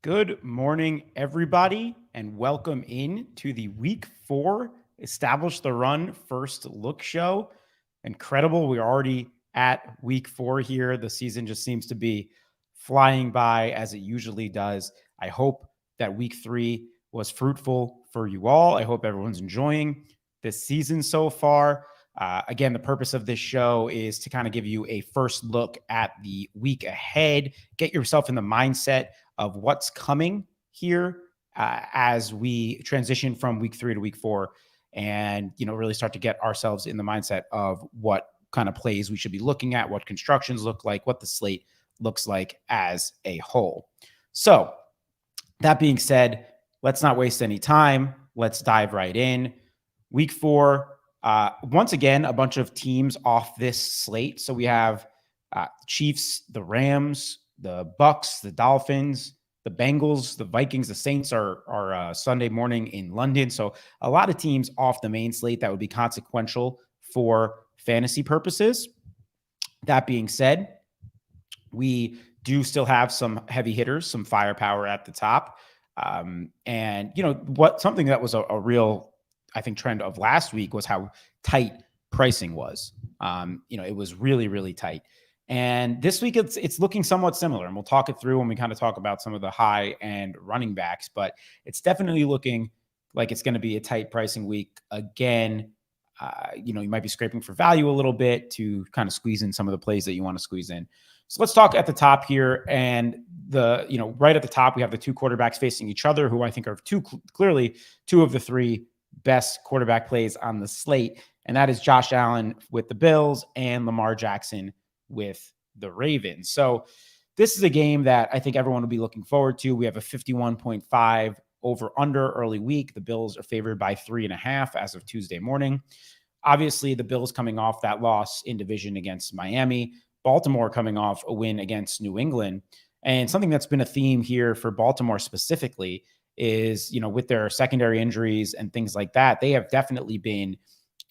Good morning, everybody, and welcome in to the Week 4 Establish the Run First Look Show. Incredible. We're already at Week 4 here. The season just seems to be flying by as it usually does. I hope that Week 3 was fruitful for you all. I hope everyone's enjoying this season so far. Again, the purpose of this show is to kind of give you a first look at the week ahead, get yourself in the mindset of what's coming here as we transition from week 3 to week 4 and, really start to get ourselves in the mindset of what kind of plays we should be looking at, what constructions look like, what the slate looks like as a whole. So that being said, let's not waste any time. Let's dive right in. Week 4, once again, a bunch of teams off this slate. So we have Chiefs, the Rams, the Bucks, the Dolphins, the Bengals, the Vikings, the Saints are Sunday morning in London. So a lot of teams off the main slate that would be consequential for fantasy purposes. That being said, we do still have some heavy hitters, some firepower at the top. And something that was a real, I think, trend of last week was how tight pricing was. It was really, really tight. And this week it's looking somewhat similar, and we'll talk it through when we kind of talk about some of the high end running backs, but it's definitely looking like it's going to be a tight pricing week again. You might be scraping for value a little bit to kind of squeeze in some of the plays that you want to squeeze in. So let's talk at the top here. And right at the top, we have the two quarterbacks facing each other, who I think are clearly two of the three best quarterback plays on the slate. And that is Josh Allen with the Bills and Lamar Jackson with the Ravens. So this is a game that I think everyone will be looking forward to. We have a 51.5 over under early week. The Bills are favored by 3.5 as of Tuesday morning. Obviously, the Bills coming off that loss in division against Miami, Baltimore coming off a win against New England. And something that's been a theme here for Baltimore specifically is, with their secondary injuries and things like that, they have definitely been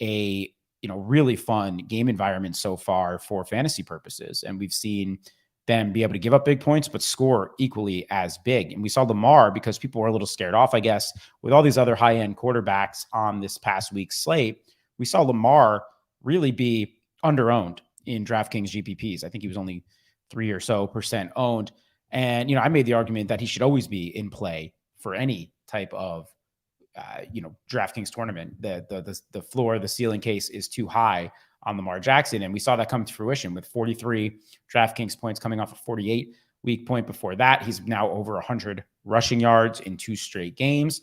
a really fun game environment so far for fantasy purposes. And we've seen them be able to give up big points, but score equally as big. And we saw Lamar, because people were a little scared off, I guess, with all these other high-end quarterbacks on this past week's slate. We saw Lamar really be under-owned in DraftKings GPPs. I think he was only 3% or so owned. And, I made the argument that he should always be in play for any type of DraftKings tournament. The floor, the ceiling case is too high on Lamar Jackson. And we saw that come to fruition with 43 DraftKings points coming off a 48 week point before that. He's now over 100 rushing yards in 2 straight games.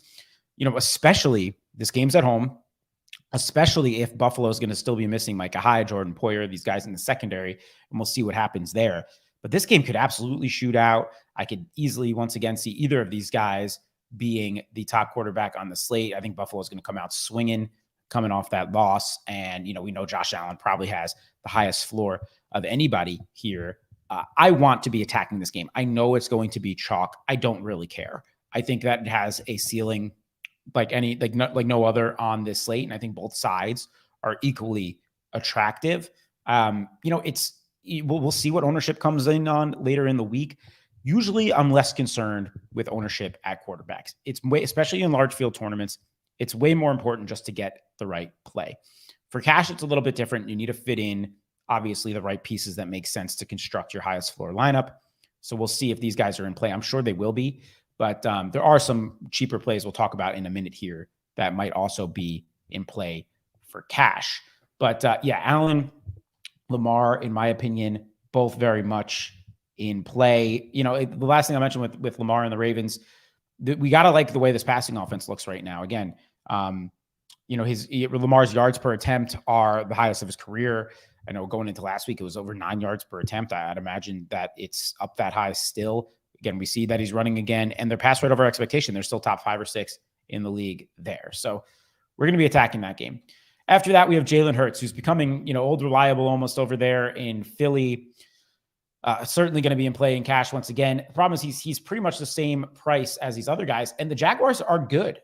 Especially this game's at home, especially if Buffalo is going to still be missing Micah Hyde, Jordan Poyer, these guys in the secondary, and we'll see what happens there. But this game could absolutely shoot out. I could easily, once again, see either of these guys being the top quarterback on the slate. I think Buffalo is going to come out swinging, coming off that loss. And, we know Josh Allen probably has the highest floor of anybody here. I want to be attacking this game. I know it's going to be chalk. I don't really care. I think that it has a ceiling like no other on this slate. And I think both sides are equally attractive. We'll see what ownership comes in on later in the week. Usually I'm less concerned with ownership at quarterbacks. Especially in large field tournaments, it's way more important just to get the right play. For cash, it's a little bit different. You need to fit in, obviously, the right pieces that make sense to construct your highest floor lineup. So we'll see if these guys are in play. I'm sure they will be, but there are some cheaper plays we'll talk about in a minute here that might also be in play for cash. But Allen, Lamar, in my opinion, both very much in play. The last thing I mentioned with Lamar and the Ravens, we got to like the way this passing offense looks right now. Again, Lamar's yards per attempt are the highest of his career. I know going into last week, it was over 9 yards per attempt. I'd imagine that it's up that high still. Again, we see that he's running again, and their pass rate over expectation, they're still top 5 or 6 in the league there. So we're going to be attacking that game. After that, we have Jalen Hurts, who's becoming, old reliable almost over there in Philly. Certainly going to be in play in cash once again. The problem is he's pretty much the same price as these other guys, and the Jaguars are good.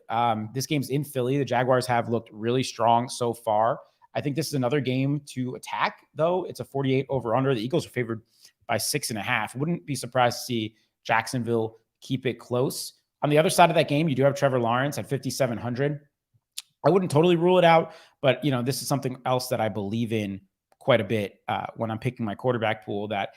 This game's in Philly. The Jaguars have looked really strong so far. I think this is another game to attack, though. It's a 48 over under. The Eagles are favored by 6.5. Wouldn't be surprised to see Jacksonville keep it close. On the other side of that game, you do have Trevor Lawrence at 5,700. I wouldn't totally rule it out, but this is something else that I believe in quite a bit when I'm picking my quarterback pool, that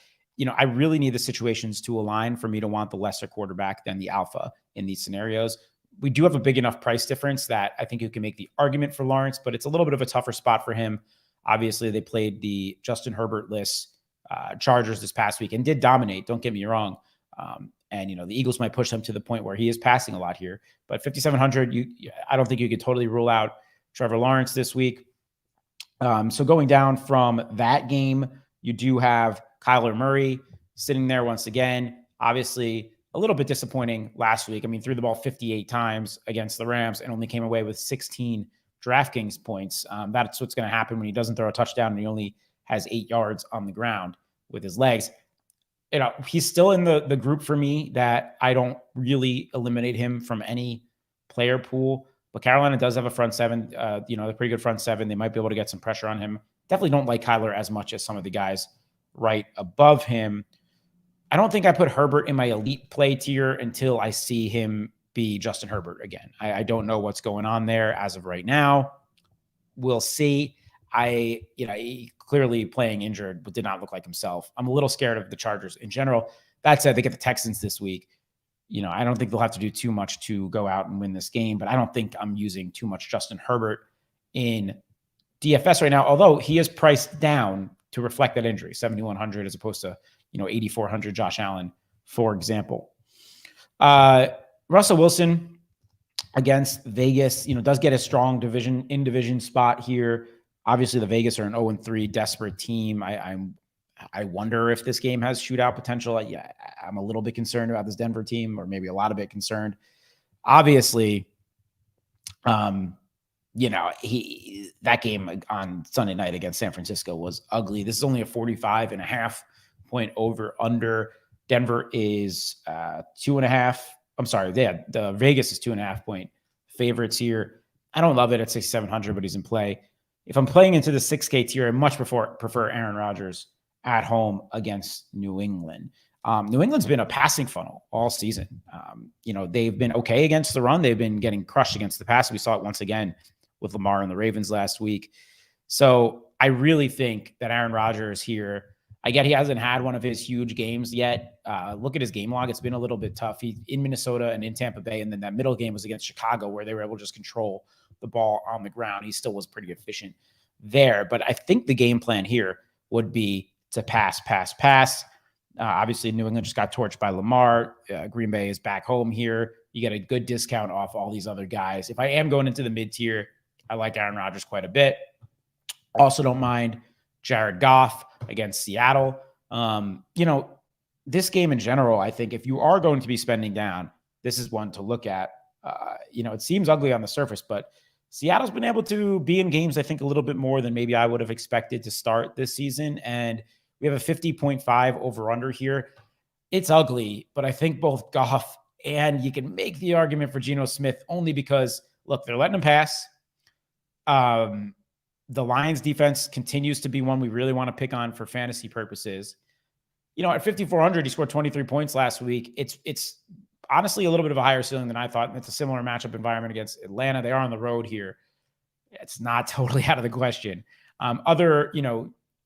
I really need the situations to align for me to want the lesser quarterback than the alpha in these scenarios. We do have a big enough price difference that I think you can make the argument for Lawrence, but it's a little bit of a tougher spot for him. Obviously, they played the Justin Herbert-less Chargers this past week and did dominate. Don't get me wrong. And the Eagles might push them to the point where he is passing a lot here. But 5,700, I don't think you could totally rule out Trevor Lawrence this week. So going down from that game, you do have Kyler Murray sitting there once again. Obviously, a little bit disappointing last week. I mean, threw the ball 58 times against the Rams and only came away with 16 DraftKings points. That's what's going to happen when he doesn't throw a touchdown and he only has 8 yards on the ground with his legs. He's still in the group for me that I don't really eliminate him from any player pool. But Carolina does have a front seven, a pretty good front seven. They might be able to get some pressure on him. Definitely don't like Kyler as much as some of the guys right above him. I don't think I put Herbert in my elite play tier until I see him be Justin Herbert again. I don't know what's going on there as of right now. We'll see. He clearly playing injured, but did not look like himself. I'm a little scared of the Chargers in general. That said, they get the Texans this week. I don't think they'll have to do too much to go out and win this game, but I don't think I'm using too much Justin Herbert in DFS right now, although he is priced down to reflect that injury, 7,100 as opposed to, 8,400 Josh Allen, for example. Russell Wilson against Vegas, does get a strong division spot here. Obviously, the Vegas are an 0-3 desperate team. I wonder if this game has shootout potential. I'm a little bit concerned about this Denver team, or maybe a lot of it concerned. Obviously, that game on Sunday night against San Francisco was ugly. This is only a 45.5 point over under. Denver is 2.5. I'm sorry. The Vegas is 2.5 point favorites here. I don't love it at 6,700, but he's in play. If I'm playing into the 6K tier, I much prefer Aaron Rodgers at home against New England. New England's been a passing funnel all season. They've been okay against the run. They've been getting crushed against the pass. We saw it once again with Lamar and the Ravens last week. So I really think that Aaron Rodgers here, I get he hasn't had one of his huge games yet. Look at his game log. It's been a little bit tough. He's in Minnesota and in Tampa Bay. And then that middle game was against Chicago, where they were able to just control the ball on the ground. He still was pretty efficient there. But I think the game plan here would be to pass. Obviously, New England just got torched by Lamar. Green Bay is back home here. You get a good discount off all these other guys. If I am going into the mid-tier, I like Aaron Rodgers quite a bit. Also don't mind Jared Goff against Seattle. This game in general, I think if you are going to be spending down, this is one to look at. It seems ugly on the surface, but Seattle's been able to be in games, I think, a little bit more than maybe I would have expected to start this season. And we have a 50.5 over-under here. It's ugly, but I think both Goff and you can make the argument for Geno Smith only because, look, they're letting him pass. The Lions defense continues to be one we really want to pick on for fantasy purposes. At 5,400, he scored 23 points last week. It's honestly a little bit of a higher ceiling than I thought. It's a similar matchup environment against Atlanta. They are on the road here. It's not totally out of the question. Other,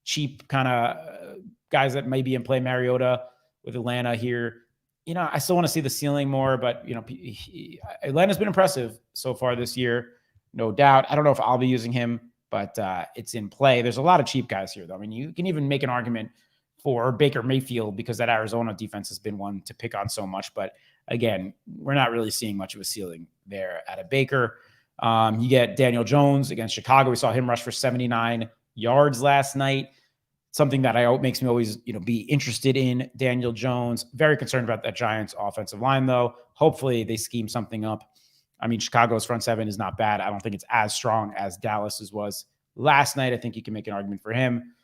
cheap kind of guys that may be in play, Mariota with Atlanta here. I still want to see the ceiling more, but, Atlanta's been impressive so far this year, no doubt. I don't know if I'll be using him, but it's in play. There's a lot of cheap guys here, though. I mean, you can even make an argument for Baker Mayfield because that Arizona defense has been one to pick on so much. But again, we're not really seeing much of a ceiling there at a Baker. You get Daniel Jones against Chicago. We saw him rush for 79 yards last night. Something that makes me always, be interested in Daniel Jones. Very concerned about that Giants offensive line, though. Hopefully they scheme something up. I mean, Chicago's front seven is not bad. I don't think it's as strong as Dallas's was last night. I think you can make an argument for him.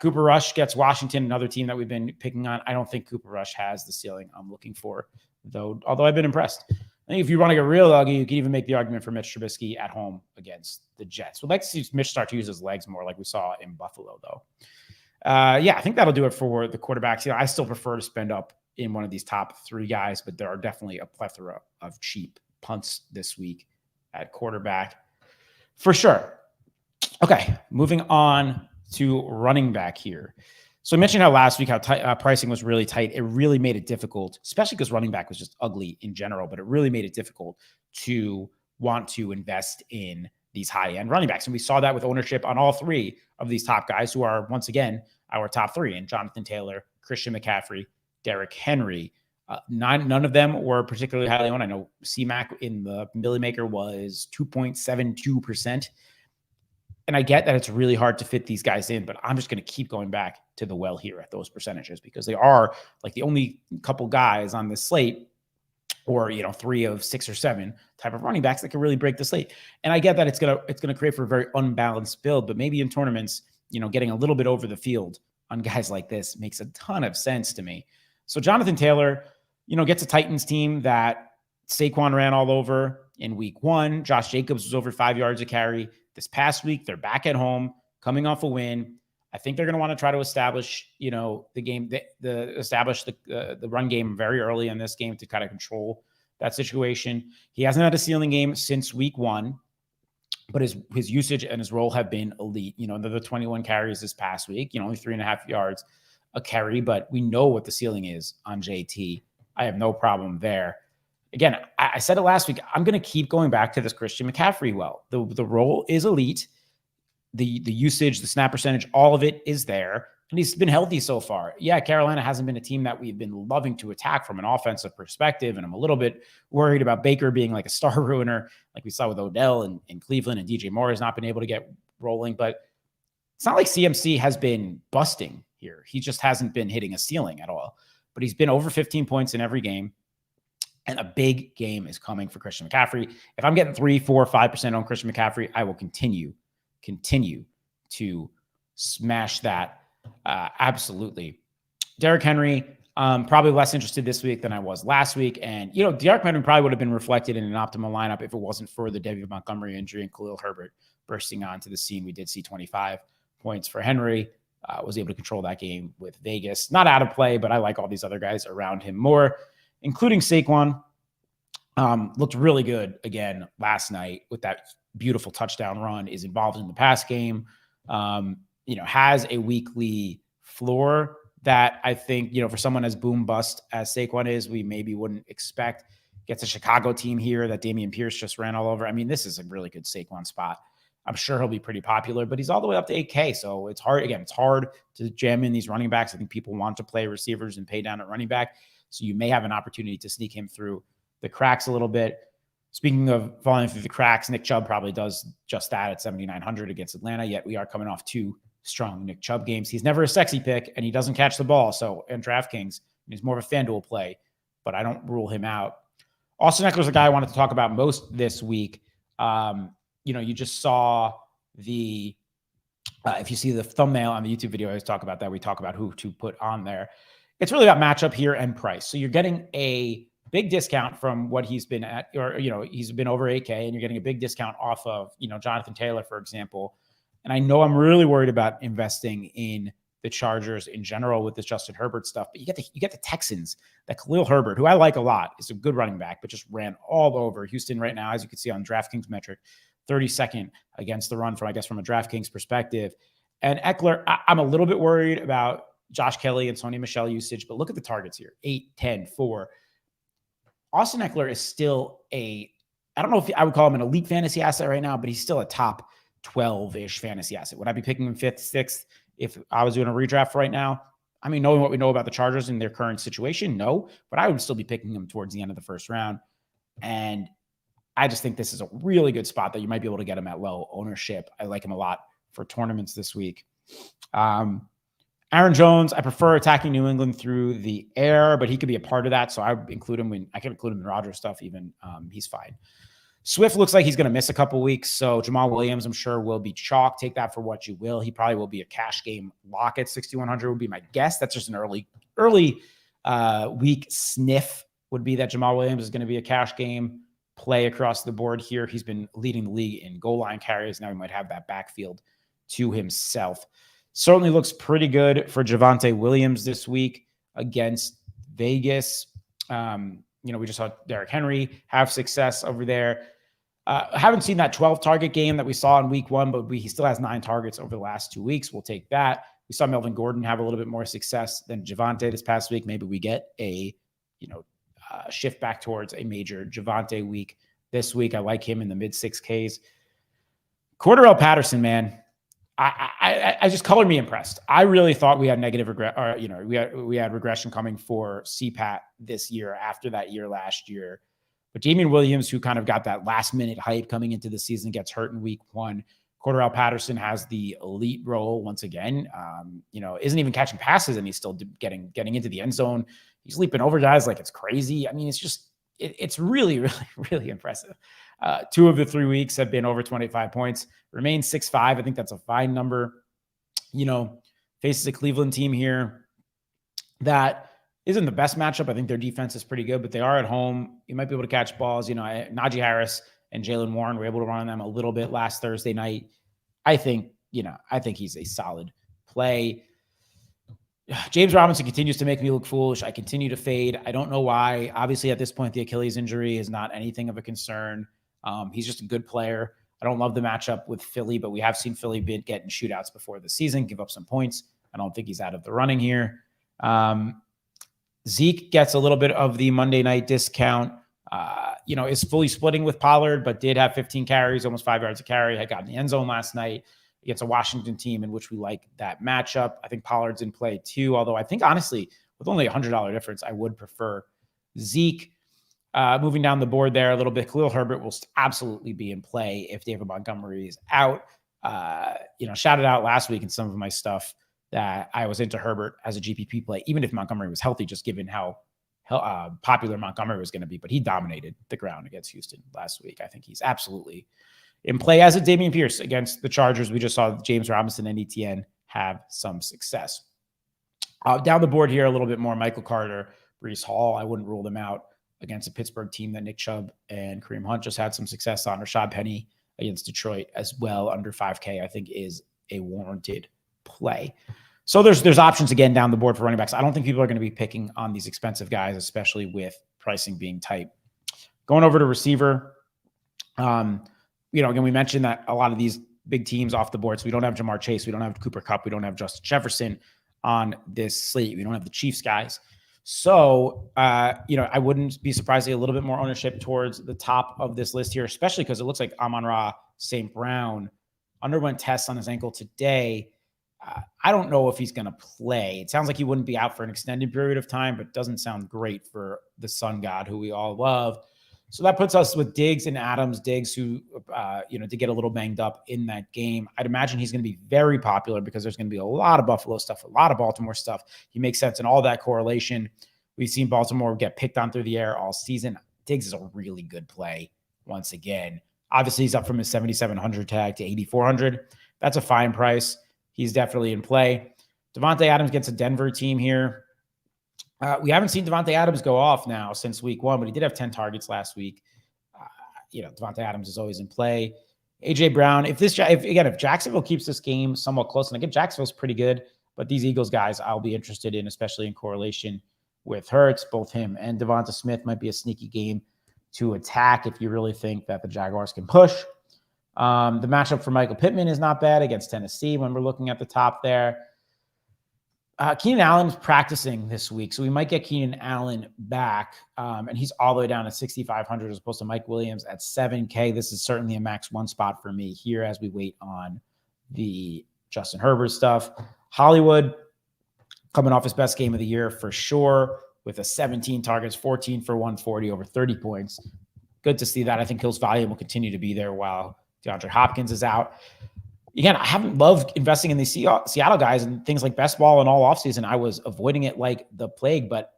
Cooper Rush gets Washington, another team that we've been picking on. I don't think Cooper Rush has the ceiling I'm looking for, though, although I've been impressed. I think if you want to get real ugly, you can even make the argument for Mitch Trubisky at home against the Jets. We'd like to see Mitch start to use his legs more like we saw in Buffalo, though. I think that'll do it for the quarterbacks. I still prefer to spend up in one of these top 3 guys, but there are definitely a plethora of cheap punts this week at quarterback for sure. Okay, moving on to running back here. So I mentioned how last week how pricing was really tight. It really made it difficult, especially because running back was just ugly in general, but it really made it difficult to want to invest in these high-end running backs. And we saw that with ownership on all 3 of these top guys who are, once again, our top 3, and Jonathan Taylor, Christian McCaffrey, Derrick Henry. None of them were particularly highly owned. I know CMAC in the Millie Maker was 2.72%. And I get that it's really hard to fit these guys in, but I'm just going to keep going back to the well here at those percentages because they are like the only couple guys on this slate, or 3 of 6 or 7 type of running backs that can really break the slate. And I get that it's gonna create for a very unbalanced build, but maybe in tournaments, getting a little bit over the field on guys like this makes a ton of sense to me. So Jonathan Taylor, gets a Titans team that Saquon ran all over in week 1. Josh Jacobs was over 5 yards a carry. This past week, they're back at home, coming off a win. I think they're going to want to try to establish, the game, establish the run game very early in this game to kind of control that situation. He hasn't had a ceiling game since week 1, but his usage and his role have been elite. The 21 carries this past week, only 3.5 yards a carry, but we know what the ceiling is on JT. I have no problem there. Again, I said it last week. I'm going to keep going back to this Christian McCaffrey well. The role is elite. The usage, the snap percentage, all of it is there. And he's been healthy so far. Yeah, Carolina hasn't been a team that we've been loving to attack from an offensive perspective. And I'm a little bit worried about Baker being like a star ruiner, like we saw with Odell in Cleveland, and DJ Moore has not been able to get rolling. But it's not like CMC has been busting here. He just hasn't been hitting a ceiling at all. But he's been over 15 points in every game. And a big game is coming for Christian McCaffrey. If I'm getting 3, 4, 5% on Christian McCaffrey, I will continue to smash that. Absolutely. Derrick Henry, probably less interested this week than I was last week. And, Derrick Henry probably would have been reflected in an optimal lineup if it wasn't for the David Montgomery injury and Khalil Herbert bursting onto the scene. We did see 25 points for Henry. Was able to control that game with Vegas. Not out of play, but I like all these other guys around him more, including Saquon. Looked really good again last night with that beautiful touchdown run, is involved in the pass game, has a weekly floor that I think, for someone as boom bust as Saquon is, we maybe wouldn't expect. Gets a Chicago team here that Dameon Pierce just ran all over. I mean, this is a really good Saquon spot. I'm sure he'll be pretty popular, but he's all the way up to 8K. So it's hard. Again, it's hard to jam in these running backs. I think people want to play receivers and pay down at running back. So you may have an opportunity to sneak him through the cracks a little bit. Speaking of falling through the cracks, Nick Chubb probably does just that at 7,900 against Atlanta, yet we are coming off 2 strong Nick Chubb games. He's never a sexy pick, and he doesn't catch the ball. So in DraftKings, he's more of a FanDuel play, but I don't rule him out. Austin Eckler's the guy I wanted to talk about most this week. You just saw the, if you see the thumbnail on the YouTube video, I always talk about that. We talk about who to put on there. It's really about matchup here and price. So you're getting a big discount from what he's been at, or, he's been over 8K, and you're getting a big discount off of, Jonathan Taylor, for example. And I know I'm really worried about investing in the Chargers in general with this Justin Herbert stuff, but you get the Texans, that Khalil Herbert, who I like a lot, is a good running back, but just ran all over Houston right now, as you can see on DraftKings metric, 32nd against the run from a DraftKings perspective. And Eckler, I'm a little bit worried about Josh Kelly and Sony Michel usage, but look at the targets here, 8, 10, 4. Austin Eckler is still I don't know if I would call him an elite fantasy asset right now, but he's still a top 12-ish fantasy asset. Would I be picking him 5th, 6th if I was doing a redraft right now? I mean, knowing what we know about the Chargers in their current situation, no, but I would still be picking him towards the end of the first round. And I just think this is a really good spot that you might be able to get him at low ownership. I like him a lot for tournaments this week. Aaron Jones, I prefer attacking New England through the air, but he could be a part of that. So I include him I can include him in Rodgers stuff even. He's fine. Swift looks like he's going to miss a couple weeks. So Jamal Williams, I'm sure, will be chalk. Take that for what you will. He probably will be a cash game lock at 6,100 would be my guess. That's just an early week sniff would be that Jamal Williams is going to be a cash game play across the board here. He's been leading the league in goal line carries. Now he might have that backfield to himself. Certainly looks pretty good for Javonte Williams this week against Vegas. We just saw Derrick Henry have success over there. Haven't seen that 12 target game that we saw in week 1, but he still has 9 targets over the last 2 weeks. We'll take that. We saw Melvin Gordon have a little bit more success than Javonte this past week. Maybe we get a, shift back towards a major Javonte week this week. I like him in the mid 6Ks. Cordarrelle Patterson, man, I just color me impressed. I really thought we had negative regret, or we had regression coming for CPAT this year after that year last year. But Damian Williams, who kind of got that last minute hype coming into the season, gets hurt in week 1. Cordarrelle Patterson has the elite role once again. Isn't even catching passes, and he's still getting into the end zone. He's leaping over guys like it's crazy. I mean, it's really, really, really impressive. 2 of the 3 weeks have been over 25 points. Remains 6'5". I think that's a fine number. Faces a Cleveland team here that isn't the best matchup. I think their defense is pretty good, but they are at home. You might be able to catch balls. Najee Harris and Jaylen Warren were able to run on them a little bit last Thursday night. I think he's a solid play. James Robinson continues to make me look foolish. I continue to fade. I don't know why. Obviously, at this point, the Achilles injury is not anything of a concern. He's just a good player. I don't love the matchup with Philly, but we have seen Philly get in shootouts before the season, give up some points. I don't think he's out of the running here. Zeke gets a little bit of the Monday night discount. Is fully splitting with Pollard, but did have 15 carries, almost 5 yards a carry. Had gotten the end zone last night against a Washington team in which we like that matchup. I think Pollard's in play too, although I think honestly, with only $100 difference, I would prefer Zeke. Moving down the board there a little bit, Khalil Herbert will absolutely be in play if David Montgomery is out. Shouted out last week in some of my stuff that I was into Herbert as a GPP play, even if Montgomery was healthy, just given how popular Montgomery was going to be. But he dominated the ground against Houston last week. I think he's absolutely in play, as a Dameon Pierce against the Chargers. We just saw James Robinson and ETN have some success. Down the board here a little bit more, Michael Carter, Breece Hall. I wouldn't rule them out against a Pittsburgh team that Nick Chubb and Kareem Hunt just had some success on. Rashad Penny against Detroit as well, under 5K, I think is a warranted play. So there's options again down the board for running backs. I don't think people are going to be picking on these expensive guys, especially with pricing being tight. Going over to receiver, again, we mentioned that a lot of these big teams off the board. So we don't have Jamar Chase. We don't have Cooper Kupp. We don't have Justin Jefferson on this slate. We don't have the Chiefs guys. So, I wouldn't be surprised to see a little bit more ownership towards the top of this list here, especially because it looks like Amon-Ra St. Brown underwent tests on his ankle today. I don't know if he's going to play. It sounds like he wouldn't be out for an extended period of time, but doesn't sound great for the sun god who we all love. So that puts us with Diggs and Adams. Diggs, who, to get a little banged up in that game. I'd imagine he's going to be very popular because there's going to be a lot of Buffalo stuff, a lot of Baltimore stuff. He makes sense in all that correlation. We've seen Baltimore get picked on through the air all season. Diggs is a really good play once again. Obviously, he's up from his 7,700 tag to 8,400. That's a fine price. He's definitely in play. Davante Adams gets a Denver team here. We haven't seen Davante Adams go off now since week 1, but he did have 10 targets last week. Davante Adams is always in play. AJ Brown, if Jacksonville keeps this game somewhat close, and again, Jacksonville's pretty good, but these Eagles guys I'll be interested in, especially in correlation with Hurts. Both him and Devonta Smith might be a sneaky game to attack if you really think that the Jaguars can push. The matchup for Michael Pittman is not bad against Tennessee when we're looking at the top there. Keenan Allen's practicing this week, so we might get Keenan Allen back, and he's all the way down at 6,500 as opposed to Mike Williams at 7K. This is certainly a max 1 spot for me here as we wait on the Justin Herbert stuff. Hollywood coming off his best game of the year for sure with a 17 targets, 14 for 140, over 30 points. Good to see that. I think Hill's volume will continue to be there while DeAndre Hopkins is out. Again, I haven't loved investing in these Seattle guys and things like best ball and all offseason. I was avoiding it like the plague, but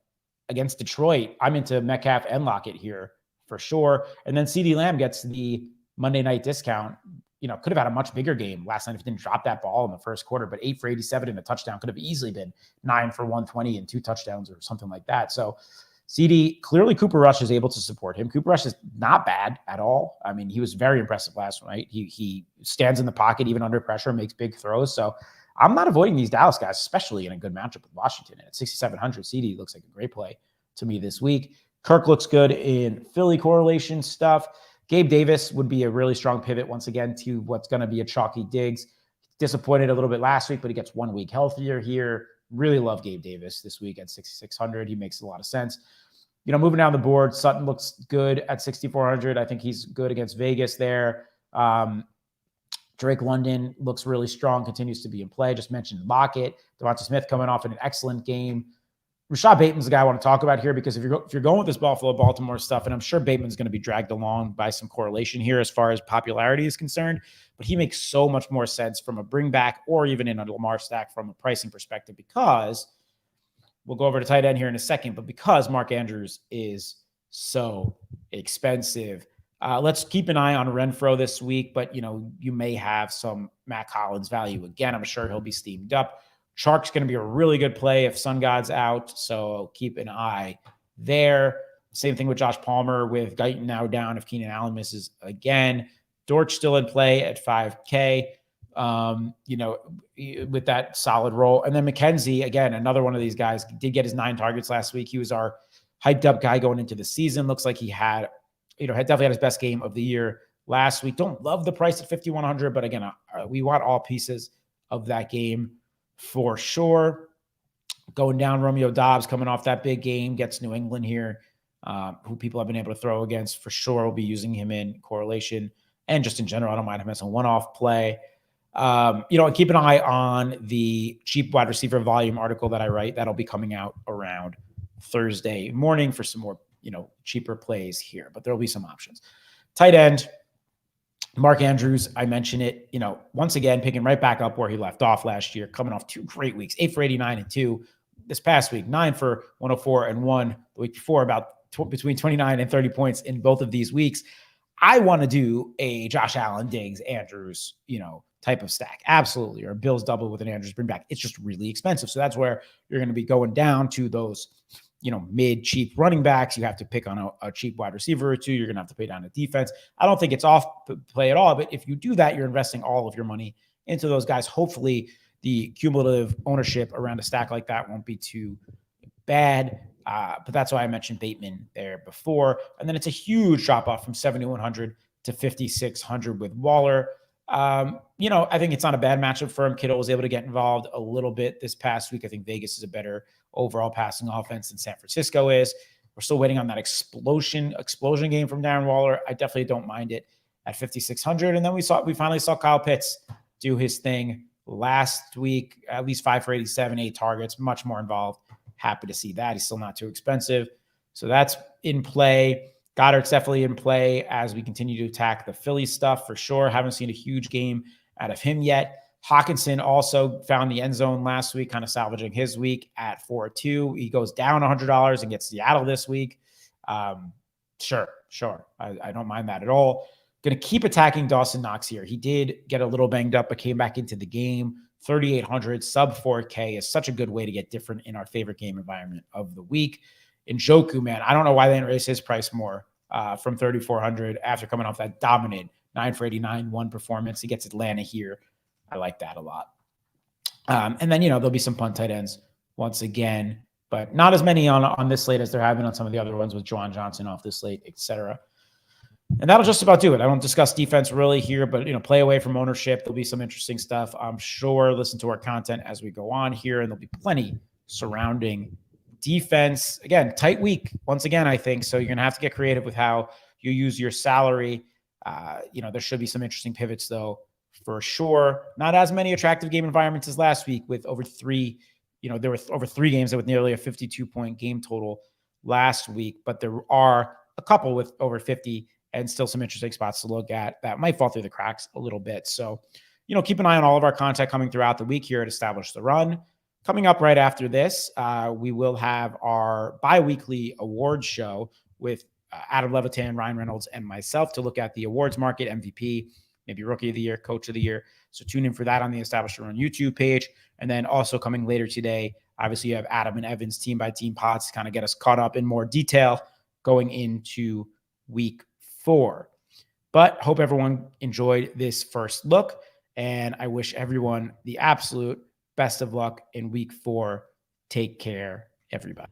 against Detroit, I'm into Metcalf and Lockett here for sure. And then CeeDee Lamb gets the Monday night discount. Could have had a much bigger game last night if he didn't drop that ball in the first quarter, but 8 for 87 and a touchdown could have easily been 9 for 120 and 2 touchdowns or something like that. So CD, clearly Cooper Rush is able to support him. Cooper Rush is not bad at all. I mean, he was very impressive last night. He stands in the pocket even under pressure, makes big throws. So I'm not avoiding these Dallas guys, especially in a good matchup with Washington. And at 6,700, CD looks like a great play to me this week. Kirk looks good in Philly correlation stuff. Gabe Davis would be a really strong pivot once again to what's going to be a chalky Diggs. Disappointed a little bit last week, but he gets 1 week healthier here. Really love Gabe Davis this week at 6,600. He makes a lot of sense. Moving down the board, Sutton looks good at 6,400. I think he's good against Vegas there. Drake London looks really strong, continues to be in play. Just mentioned Lockett. Devonta Smith coming off an excellent game. Rashad Bateman's the guy I want to talk about here because if you're going with this Buffalo-Baltimore stuff, and I'm sure Bateman's going to be dragged along by some correlation here as far as popularity is concerned, but he makes so much more sense from a bring back or even in a Lamar stack from a pricing perspective because we'll go over to tight end here in a second, but because Mark Andrews is so expensive. Let's keep an eye on Renfro this week, but you may have some Matt Collins value again. I'm sure he'll be steamed up. Chark's going to be a really good play if Sun God's out, so keep an eye there. Same thing with Josh Palmer with Guyton now down if Keenan Allen misses again. Dortch still in play at 5K, with that solid role. And then McKenzie, again, another one of these guys, did get his 9 targets last week. He was our hyped up guy going into the season. Looks like he had definitely had his best game of the year last week. Don't love the price at 5,100, but again, we want all pieces of that game for sure. Going down, Romeo Doubs coming off that big game, gets New England here, who people have been able to throw against for sure. We'll be using him in correlation and just in general. I don't mind him as a one-off play. Keep an eye on the cheap wide receiver volume article that I write. That'll be coming out around Thursday morning for some more, cheaper plays here, but there'll be some options. Tight end, Mark Andrews, I mentioned it, once again, picking right back up where he left off last year, coming off 2 great weeks, 8 for 89 and 2 this past week, 9 for 104 and 1 the week before, about between 29 and 30 points in both of these weeks. I want to do a Josh Allen, Diggs, Andrews, type of stack. Absolutely. Or Bills double with an Andrews bring back. It's just really expensive. So that's where you're going to be going down to those, mid cheap running backs. You have to pick on a cheap wide receiver or two. You're going to have to pay down a defense. I don't think it's off play at all, but if you do that, you're investing all of your money into those guys. Hopefully the cumulative ownership around a stack like that won't be too bad. But that's why I mentioned Bateman there before. And then it's a huge drop off from 7,100 to 5,600 with Waller. I think it's not a bad matchup for him. Kittle was able to get involved a little bit this past week. I think Vegas is a better overall passing offense than San Francisco is. We're still waiting on that explosion game from Darren Waller. I definitely don't mind it at 5,600. And then we finally saw Kyle Pitts do his thing last week, at least 5 for 87, 8 targets, much more involved. Happy to see that. He's still not too expensive. So that's in play. Goddard's definitely in play as we continue to attack the Philly stuff for sure. Haven't seen a huge game out of him yet. Hawkinson also found the end zone last week, kind of salvaging his week at 4-2. He goes down $100 and gets Seattle this week. Sure. I don't mind that at all. Going to keep attacking Dawson Knox here. He did get a little banged up, but came back into the game. 3,800, sub 4K is such a good way to get different in our favorite game environment of the week. Njoku, man, I don't know why they didn't raise his price more from 3,400 after coming off that dominant 9 for 89, 1 performance. He gets Atlanta here. I like that a lot. And then, there'll be some punt tight ends once again, but not as many on this slate as there have been on some of the other ones with Juwan Johnson off this slate, etc. And that'll just about do it. I don't discuss defense really here, but, play away from ownership. There'll be some interesting stuff, I'm sure. Listen to our content as we go on here, and there'll be plenty surrounding defense. Again, tight week once again, I think. So you're going to have to get creative with how you use your salary. There should be some interesting pivots, though, for sure. Not as many attractive game environments as last week with over 3. There were over 3 games with nearly a 52-point game total last week, but there are a couple with over 50 and still some interesting spots to look at that might fall through the cracks a little bit. So, keep an eye on all of our content coming throughout the week here at Establish the Run. Coming up right after this, we will have our bi-weekly awards show with Adam Levitan, Ryan Reynolds, and myself to look at the awards market, MVP, maybe Rookie of the Year, Coach of the Year. So tune in for that on the Establish the Run YouTube page. And then also coming later today, obviously you have Adam and Evan's team-by-team pods to kind of get us caught up in more detail going into week 4. But hope everyone enjoyed this first look, and I wish everyone the absolute best of luck in week 4. Take care, everybody.